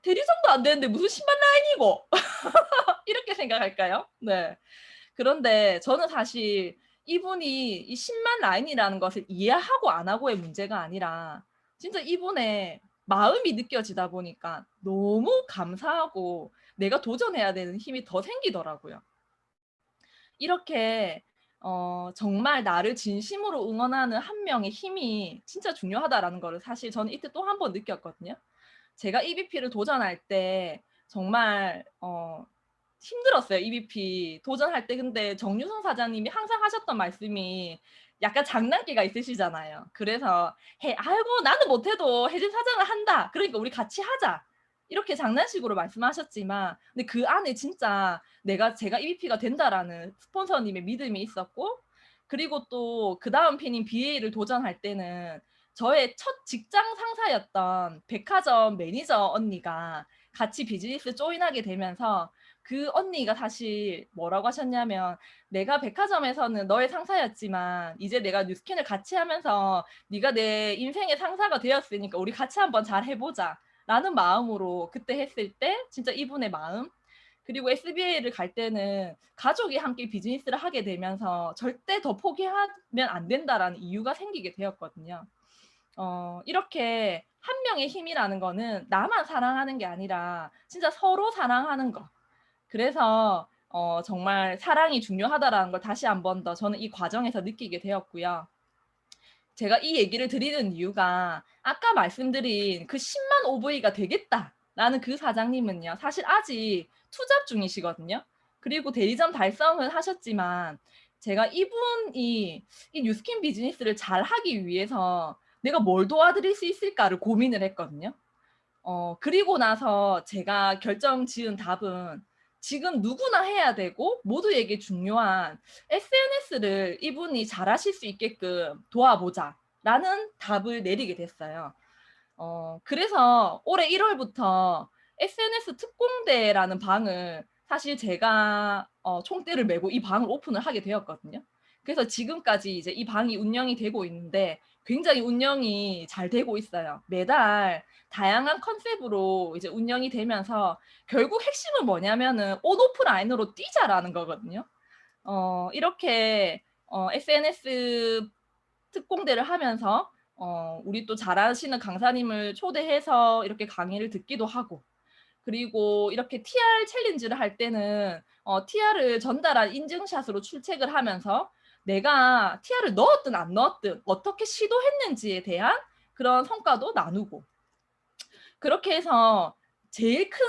대리점도 안 되는데 무슨 10만 라인이고 이렇게 생각할까요? 네. 그런데 저는 사실 이분이 이 10만 라인이라는 것을 이해하고 안 하고의 문제가 아니라 진짜 이분의 마음이 느껴지다 보니까 너무 감사하고 내가 도전해야 되는 힘이 더 생기더라고요. 이렇게 정말 나를 진심으로 응원하는 한 명의 힘이 진짜 중요하다라는 거를 사실 저는 이때 또 한 번 느꼈거든요. 제가 EVP를 도전할 때 정말 힘들었어요. EVP 도전할 때. 근데 정유성 사장님이 항상 하셨던 말씀이 약간 장난기가 있으시잖아요. 그래서 아이고 나는 못해도 혜진 사장은 한다. 그러니까 우리 같이 하자. 이렇게 장난식으로 말씀하셨지만 근데 그 안에 진짜 제가 EVP가 된다라는 스폰서님의 믿음이 있었고 그리고 또 그다음 핀인 BA를 도전할 때는 저의 첫 직장 상사였던 백화점 매니저 언니가 같이 비즈니스 조인하게 되면서 그 언니가 사실 뭐라고 하셨냐면 내가 백화점에서는 너의 상사였지만 이제 내가 뉴스캔을 같이 하면서 네가 내 인생의 상사가 되었으니까 우리 같이 한번 잘 해보자 라는 마음으로 그때 했을 때 진짜 이분의 마음 그리고 SBA를 갈 때는 가족이 함께 비즈니스를 하게 되면서 절대 더 포기하면 안 된다라는 이유가 생기게 되었거든요. 이렇게 한 명의 힘이라는 거는 나만 사랑하는 게 아니라 진짜 서로 사랑하는 거. 그래서 정말 사랑이 중요하다라는 걸 다시 한 번 더 저는 이 과정에서 느끼게 되었고요. 제가 이 얘기를 드리는 이유가 아까 말씀드린 그 10만 OV가 되겠다라는 그 사장님은요. 사실 아직 투잡 중이시거든요. 그리고 대리점 달성은 하셨지만 제가 이분이 이 뉴스킨 비즈니스를 잘 하기 위해서 내가 뭘 도와드릴 수 있을까를 고민을 했거든요. 그리고 나서 제가 결정 지은 답은 지금 누구나 해야 되고 모두에게 중요한 SNS를 이분이 잘하실 수 있게끔 도와보자라는 답을 내리게 됐어요. 그래서 올해 1월부터 SNS 특공대라는 방을 사실 제가 총대를 메고 이 방을 오픈을 하게 되었거든요. 그래서 지금까지 이제 이 방이 운영이 되고 있는데 굉장히 운영이 잘 되고 있어요. 매달 다양한 컨셉으로 이제 운영이 되면서 결국 핵심은 뭐냐면은 온오프라인으로 뛰자라는 거거든요. 이렇게 SNS 특공대를 하면서 우리 또 잘하시는 강사님을 초대해서 이렇게 강의를 듣기도 하고 그리고 이렇게 TR 챌린지를 할 때는 TR을 전달한 인증샷으로 출첵을 하면서 내가 TR을 넣었든 안 넣었든 어떻게 시도했는지에 대한 그런 성과도 나누고 그렇게 해서 제일 큰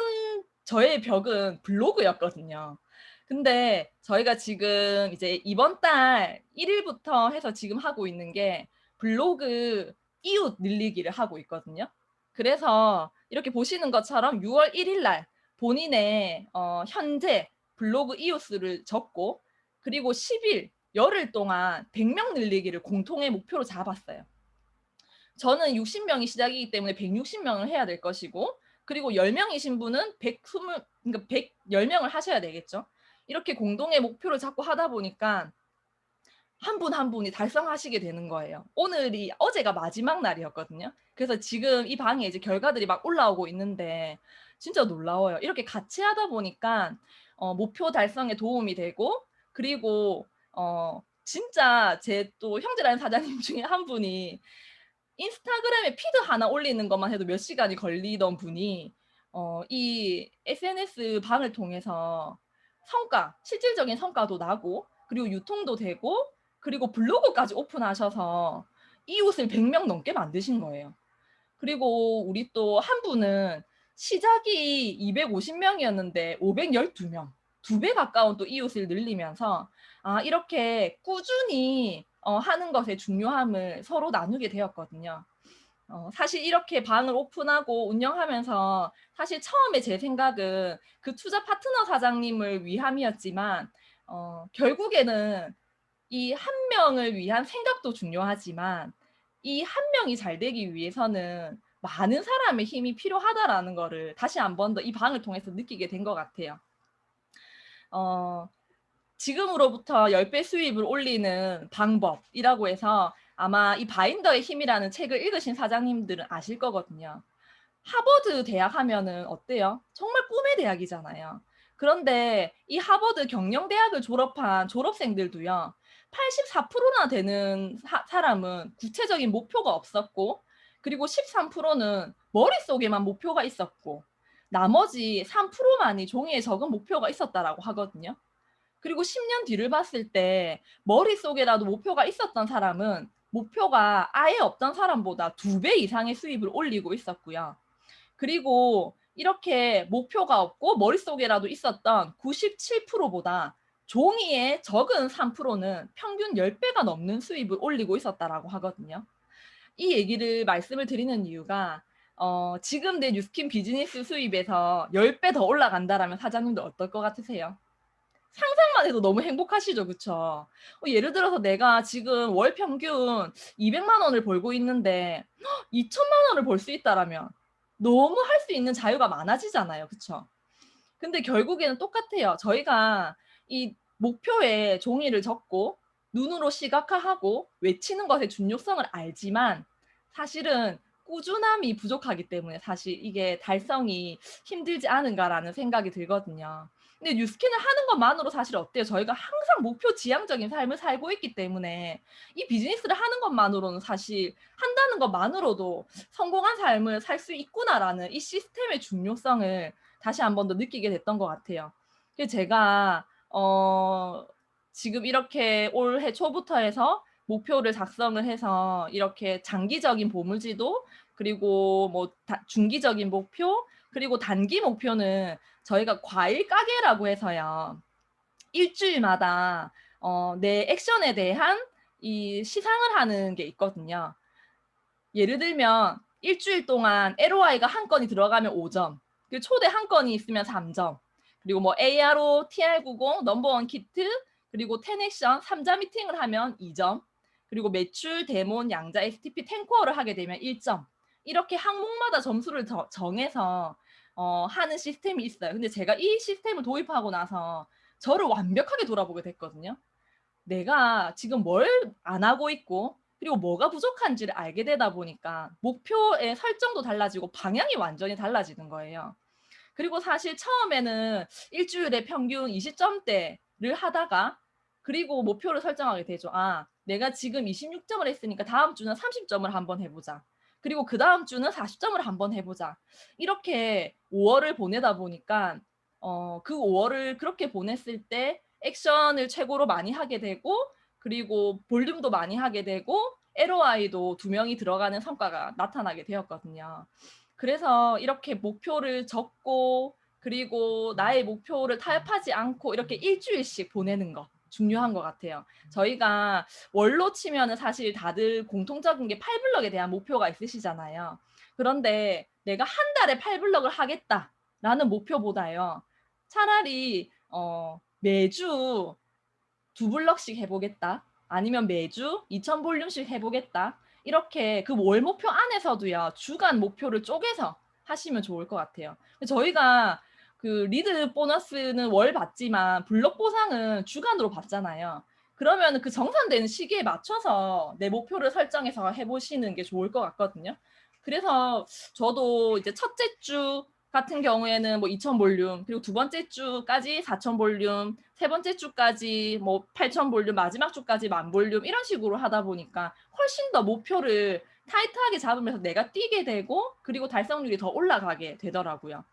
저의 벽은 블로그였거든요. 근데 저희가 지금 이제 이번 달 1일부터 해서 지금 하고 있는 게 블로그 이웃 늘리기를 하고 있거든요. 그래서 이렇게 보시는 것처럼 6월 1일 날 본인의 현재 블로그 이웃수를 적고 그리고 10일 열흘 동안 100명 늘리기를 공통의 목표로 잡았어요. 저는 60명이 시작이기 때문에 160명을 해야 될 것이고 그리고 10명이신 분은 120, 그러니까 110명을 하셔야 되겠죠. 이렇게 공동의 목표를 잡고 하다 보니까 한 분 한 분이 달성하시게 되는 거예요. 어제가 마지막 날이었거든요. 그래서 지금 이 방에 이제 결과들이 막 올라오고 있는데 진짜 놀라워요. 이렇게 같이 하다 보니까 목표 달성에 도움이 되고 그리고 진짜 제 또 형제라는 사장님 중에 한 분이 인스타그램에 피드 하나 올리는 것만 해도 몇 시간이 걸리던 분이 이 SNS 방을 통해서 실질적인 성과도 나고 그리고 유통도 되고 그리고 블로그까지 오픈하셔서 이웃을 100명 넘게 만드신 거예요. 그리고 우리 또 한 분은 시작이 250명이었는데 512명. 두 배 가까운 또 이웃을 늘리면서 이렇게 꾸준히 하는 것의 중요함을 서로 나누게 되었거든요. 사실 이렇게 방을 오픈하고 운영하면서 사실 처음에 제 생각은 그 투자 파트너 사장님을 위함이었지만 결국에는 이 한 명을 위한 생각도 중요하지만 이 한 명이 잘 되기 위해서는 많은 사람의 힘이 필요하다라는 거를 다시 한 번 더 이 방을 통해서 느끼게 된 것 같아요. 지금으로부터 10배 수입을 올리는 방법이라고 해서 아마 이 바인더의 힘이라는 책을 읽으신 사장님들은 아실 거거든요. 하버드 대학 하면은 어때요? 정말 꿈의 대학이잖아요. 그런데 이 하버드 경영대학을 졸업한 졸업생들도요. 84%나 되는 사람은 구체적인 목표가 없었고 그리고 13%는 머릿속에만 목표가 있었고 나머지 3%만이 종이에 적은 목표가 있었다라고 하거든요. 그리고 10년 뒤를 봤을 때 머릿속에라도 목표가 있었던 사람은 목표가 아예 없던 사람보다 2배 이상의 수입을 올리고 있었고요. 그리고 이렇게 목표가 없고 머릿속에라도 있었던 97%보다 종이에 적은 3%는 평균 10배가 넘는 수입을 올리고 있었다라고 하거든요. 이 얘기를 말씀을 드리는 이유가 지금 내 뉴스킨 비즈니스 수입에서 10배 더 올라간다라면 사장님도 어떨 것 같으세요? 상상만 해도 너무 행복하시죠, 그쵸? 예를 들어서 내가 지금 월 평균 200만 원을 벌고 있는데 2천만 원을 벌 수 있다라면 너무 할 수 있는 자유가 많아지잖아요, 그쵸? 근데 결국에는 똑같아요. 저희가 이 목표에 종이를 적고 눈으로 시각화하고 외치는 것의 중요성을 알지만 사실은 꾸준함이 부족하기 때문에 사실 이게 달성이 힘들지 않은가라는 생각이 들거든요. 근데 뉴스킨을 하는 것만으로 사실 어때요? 저희가 항상 목표 지향적인 삶을 살고 있기 때문에 이 비즈니스를 하는 것만으로는 사실 한다는 것만으로도 성공한 삶을 살 수 있구나라는 이 시스템의 중요성을 다시 한 번 더 느끼게 됐던 것 같아요. 그래서 제가 지금 이렇게 올해 초부터 해서 목표를 작성을 해서 이렇게 장기적인 보물지도 그리고 뭐 중기적인 목표 그리고 단기 목표는 저희가 과일 가게라고 해서요. 일주일마다 내 액션에 대한 이 시상을 하는 게 있거든요. 예를 들면 일주일 동안 LOI가 한 건이 들어가면 5점, 그리고 초대 한 건이 있으면 3점, 그리고 뭐 ARO, TR90, 넘버원 키트, 그리고 10액션 3자 미팅을 하면 2점, 그리고 매출, 데몬, 양자, STP, 탱코어를 하게 되면 1점. 이렇게 항목마다 점수를 정해서 하는 시스템이 있어요. 근데 제가 이 시스템을 도입하고 나서 저를 완벽하게 돌아보게 됐거든요. 내가 지금 뭘 안 하고 있고 그리고 뭐가 부족한지를 알게 되다 보니까 목표의 설정도 달라지고 방향이 완전히 달라지는 거예요. 그리고 사실 처음에는 일주일에 평균 20점대를 하다가 그리고 목표를 설정하게 되죠. 내가 지금 26점을 했으니까 다음 주는 30점을 한번 해보자. 그리고 그 다음 주는 40점을 한번 해보자. 이렇게 5월을 보내다 보니까 그 5월을 그렇게 보냈을 때 액션을 최고로 많이 하게 되고 그리고 볼륨도 많이 하게 되고 LOI도 2명이 들어가는 성과가 나타나게 되었거든요. 그래서 이렇게 목표를 적고 그리고 나의 목표를 타협하지 않고 이렇게 일주일씩 보내는 거 중요한 것 같아요. 저희가 월로 치면은 사실 다들 공통적인 게 8블럭에 대한 목표가 있으시잖아요. 그런데 내가 한 달에 8블럭을 하겠다라는 목표보다요. 차라리 매주 2블럭씩 해보겠다. 아니면 매주 2000볼륨씩 해보겠다. 이렇게 그 월 목표 안에서도요. 주간 목표를 쪼개서 하시면 좋을 것 같아요. 저희가 그 리드 보너스는 월 받지만 블럭 보상은 주간으로 받잖아요. 그러면 그 정산되는 시기에 맞춰서 내 목표를 설정해서 해보시는 게 좋을 것 같거든요. 그래서 저도 이제 첫째 주 같은 경우에는 뭐 2000볼륨, 그리고 두 번째 주까지 4000볼륨, 세 번째 주까지 뭐 8000볼륨, 마지막 주까지 10,000볼륨 이런 식으로 하다 보니까 훨씬 더 목표를 타이트하게 잡으면서 내가 뛰게 되고 그리고 달성률이 더 올라가게 되더라고요.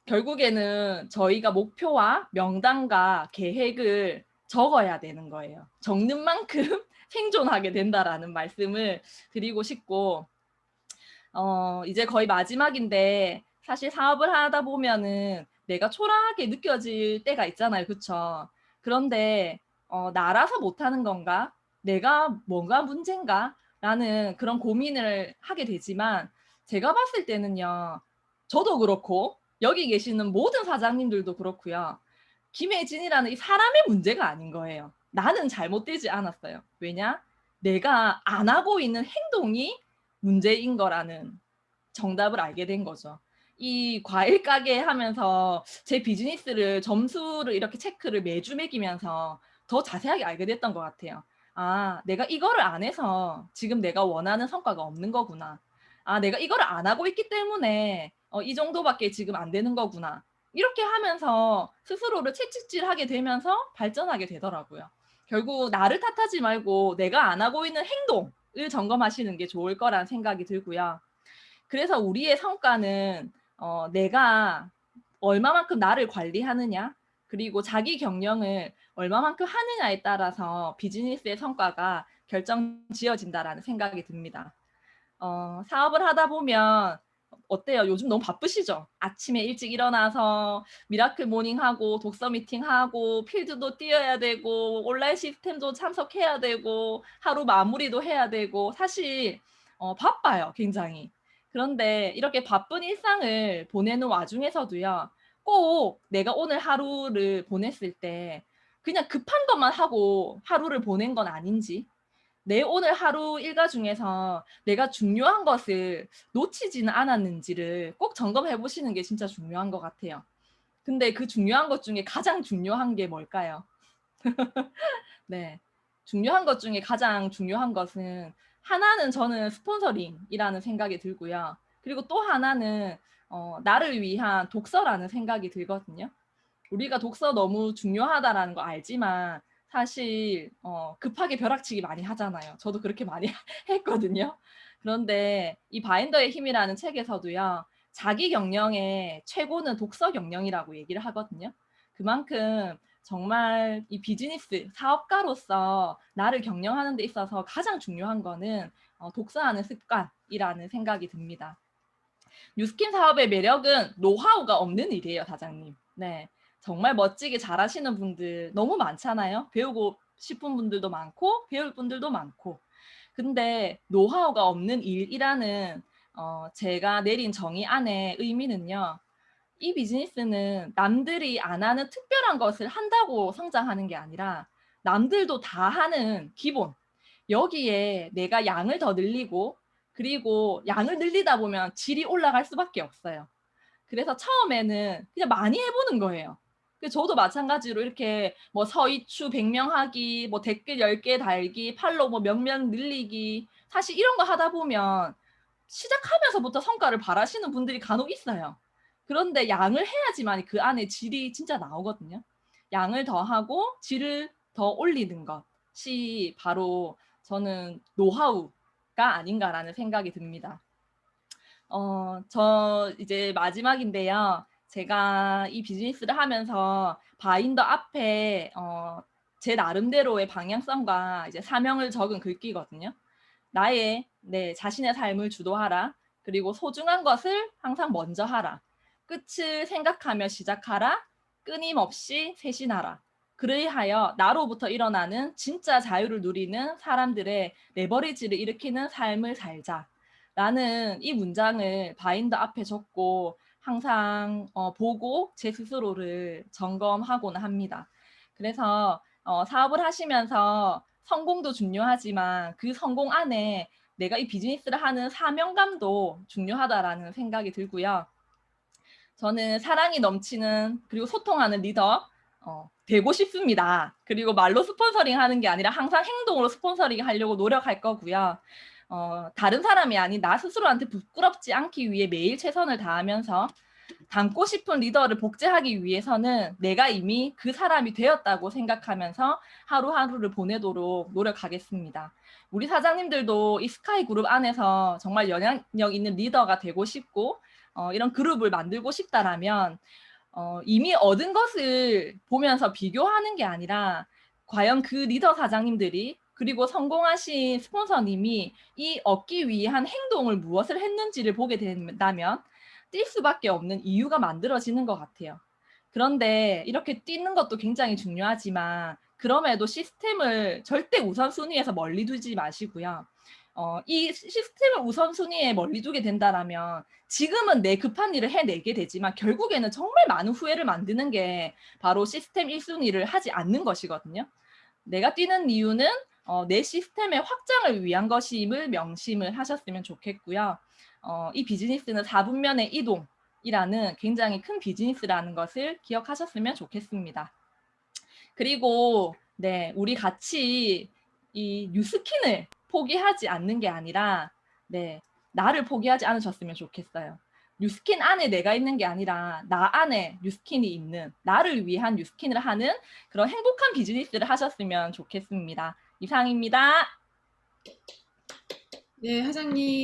결국에는 저희가 목표와 명단과 계획을 적어야 되는 거예요. 적는 만큼 생존하게 된다라는 말씀을 드리고 싶고 이제 거의 마지막인데 사실 사업을 하다 보면은 내가 초라하게 느껴질 때가 있잖아요. 그쵸? 그런데 나라서 못하는 건가? 내가 뭐가 문제인가? 라는 그런 고민을 하게 되지만 제가 봤을 때는요. 저도 그렇고 여기 계시는 모든 사장님들도 그렇고요. 김혜진이라는 이 사람의 문제가 아닌 거예요. 나는 잘못되지 않았어요. 왜냐? 내가 안 하고 있는 행동이 문제인 거라는 정답을 알게 된 거죠. 이 과일 가게 하면서 제 비즈니스를 점수를 이렇게 체크를 매주 매기면서 더 자세하게 알게 됐던 것 같아요. 아, 내가 이거를 안 해서 지금 내가 원하는 성과가 없는 거구나. 아, 내가 이거를 안 하고 있기 때문에 이 정도밖에 지금 안 되는 거구나. 이렇게 하면서 스스로를 채찍질하게 되면서 발전하게 되더라고요. 결국 나를 탓하지 말고 내가 안 하고 있는 행동을 점검하시는 게 좋을 거란 생각이 들고요. 그래서 우리의 성과는 내가 얼마만큼 나를 관리하느냐, 그리고 자기 경영을 얼마만큼 하느냐에 따라서 비즈니스의 성과가 결정지어진다라는 생각이 듭니다. 사업을 하다 보면 어때요? 요즘 너무 바쁘시죠? 아침에 일찍 일어나서 미라클 모닝하고 독서 미팅하고 필드도 뛰어야 되고 온라인 시스템도 참석해야 되고 하루 마무리도 해야 되고 사실 바빠요, 굉장히. 그런데 이렇게 바쁜 일상을 보내는 와중에서도요. 꼭 내가 오늘 하루를 보냈을 때 그냥 급한 것만 하고 하루를 보낸 건 아닌지 내 오늘 하루 일과 중에서 내가 중요한 것을 놓치지는 않았는지를 꼭 점검해 보시는 게 진짜 중요한 것 같아요. 근데 그 중요한 것 중에 가장 중요한 게 뭘까요? 네. 중요한 것 중에 가장 중요한 것은 하나는 저는 스폰서링이라는 생각이 들고요. 그리고 또 하나는 나를 위한 독서라는 생각이 들거든요. 우리가 독서 너무 중요하다라는 거 알지만 사실 급하게 벼락치기 많이 하잖아요. 저도 그렇게 많이 했거든요. 그런데 이 바인더의 힘이라는 책에서도요. 자기 경영의 최고는 독서 경영이라고 얘기를 하거든요. 그만큼 정말 이 비즈니스 사업가로서 나를 경영하는 데 있어서 가장 중요한 거는 독서하는 습관이라는 생각이 듭니다. 뉴스킨 사업의 매력은 노하우가 없는 일이에요, 사장님. 네. 정말 멋지게 잘하시는 분들 너무 많잖아요. 배우고 싶은 분들도 많고 배울 분들도 많고. 근데 노하우가 없는 일이라는 제가 내린 정의 안에 의미는요. 이 비즈니스는 남들이 안 하는 특별한 것을 한다고 성장하는 게 아니라 남들도 다 하는 기본. 여기에 내가 양을 더 늘리고 그리고 양을 늘리다 보면 질이 올라갈 수밖에 없어요. 그래서 처음에는 그냥 많이 해보는 거예요. 저도 마찬가지로 이렇게 뭐 서이추 100명 하기, 뭐 댓글 10개 달기, 팔로우 뭐 몇 명 늘리기. 사실 이런 거 하다 보면 시작하면서부터 성과를 바라시는 분들이 간혹 있어요. 그런데 양을 해야지만 그 안에 질이 진짜 나오거든요. 양을 더 하고 질을 더 올리는 것이 바로 저는 노하우가 아닌가라는 생각이 듭니다. 저 이제 마지막인데요. 제가 이 비즈니스를 하면서 바인더 앞에 제 나름대로의 방향성과 이제 사명을 적은 글귀거든요. 자신의 삶을 주도하라. 그리고 소중한 것을 항상 먼저 하라. 끝을 생각하며 시작하라. 끊임없이 쇄신하라. 그리하여 나로부터 일어나는 진짜 자유를 누리는 사람들의 레버리지를 일으키는 삶을 살자. 라는 이 문장을 바인더 앞에 적고 항상 보고 제 스스로를 점검하곤 합니다. 그래서 사업을 하시면서 성공도 중요하지만 그 성공 안에 내가 이 비즈니스를 하는 사명감도 중요하다라는 생각이 들고요. 저는 사랑이 넘치는 그리고 소통하는 리더 되고 싶습니다. 그리고 말로 스폰서링 하는 게 아니라 항상 행동으로 스폰서링 하려고 노력할 거고요. 다른 사람이 아닌 나 스스로한테 부끄럽지 않기 위해 매일 최선을 다하면서 닮고 싶은 리더를 복제하기 위해서는 내가 이미 그 사람이 되었다고 생각하면서 하루하루를 보내도록 노력하겠습니다. 우리 사장님들도 이 스카이 그룹 안에서 정말 영향력 있는 리더가 되고 싶고 이런 그룹을 만들고 싶다라면 이미 얻은 것을 보면서 비교하는 게 아니라 과연 그 리더 사장님들이 그리고 성공하신 스폰서님이 이 얻기 위한 행동을 무엇을 했는지를 보게 된다면 뛸 수밖에 없는 이유가 만들어지는 것 같아요. 그런데 이렇게 뛰는 것도 굉장히 중요하지만 그럼에도 시스템을 절대 우선순위에서 멀리 두지 마시고요. 이 시스템을 우선순위에 멀리 두게 된다라면 지금은 내 급한 일을 해내게 되지만 결국에는 정말 많은 후회를 만드는 게 바로 시스템 1순위를 하지 않는 것이거든요. 내가 뛰는 이유는 내 시스템의 확장을 위한 것임을 명심을 하셨으면 좋겠고요. 이 비즈니스는 4분면의 이동이라는 굉장히 큰 비즈니스라는 것을 기억하셨으면 좋겠습니다. 그리고 네, 우리 같이 이 뉴스킨을 포기하지 않는 게 아니라 네, 나를 포기하지 않으셨으면 좋겠어요. 뉴스킨 안에 내가 있는 게 아니라 나 안에 뉴스킨이 있는, 나를 위한 뉴스킨을 하는 그런 행복한 비즈니스를 하셨으면 좋겠습니다. 이상입니다. 네, 사장님.